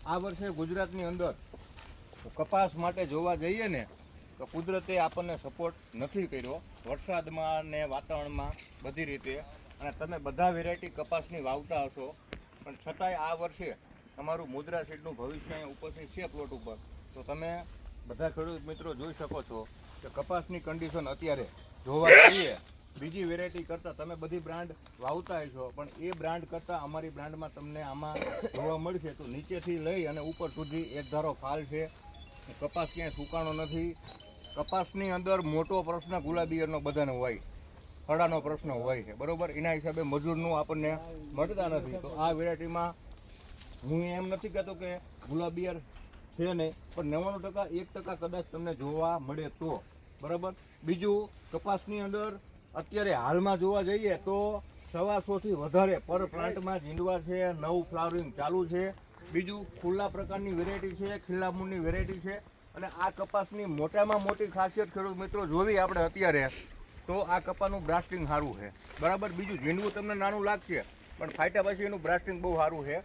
આ વર્ષે ગુજરાતની અંદર કપાસ માટે જોવા જઈએ ને તો કુદરતે આપણને સપોર્ટ નથી કર્યો વરસાદમાં ને વાતાવરણમાં બધી રીતે, અને તમે બધા વેરાયટી કપાસની વાવતા હશો, પણ છતાંય આ વર્ષે તમારું મુદ્રા સીડનું ભવિષ્ય અહીંયા ઉપસ્થિત છે પ્લોટ ઉપર. તો તમે બધા ખેડૂત મિત્રો જોઈ શકો છો કે કપાસની કન્ડિશન અત્યારે જોવા જઈએ બીજી વેરાયટી કરતાં તમે બધી બ્રાન્ડ વાવતા હશો, પણ એ બ્રાન્ડ કરતાં અમારી બ્રાન્ડમાં તમને આમાં જોવા મળશે તો નીચેથી લઈ અને ઉપર સુધી એક ધારો ફાલ છે, કપાસ ક્યાંય સુકાણો નથી. કપાસની અંદર મોટો પ્રશ્ન ગુલાબીયરનો બધાને હોય, ખડાનો પ્રશ્ન હોય છે, બરોબર. એના હિસાબે મજૂરનું આપણને મળતા નથી. તો આ વેરાયટીમાં હું એમ નથી કહેતો કે ગુલાબીયર છે નહીં, પણ 99% 1% કદાચ તમને જોવા મળે તો બરાબર. બીજું કપાસની અંદર અત્યારે હાલમાં જોવા જઈએ તો 125થી વધારે પર પ્લાન્ટમાં જીંડવા છે, નવું ફ્લાવરિંગ ચાલુ છે. બીજું ખુલ્લા પ્રકારની વેરાયટી છે, ખીલ્લા મૂળની વેરાયટી છે. અને આ કપાસની મોટામાં મોટી ખાસિયત ખેડૂત મિત્રો જોવી આપણે અત્યારે તો આ કપાસનું બ્રાસ્ટિંગ સારું છે, બરાબર. બીજું ઝીંડવું તમને નાનું લાગશે પણ ફાટ્યા પછી એનું બ્રાસ્ટિંગ બહુ સારું છે.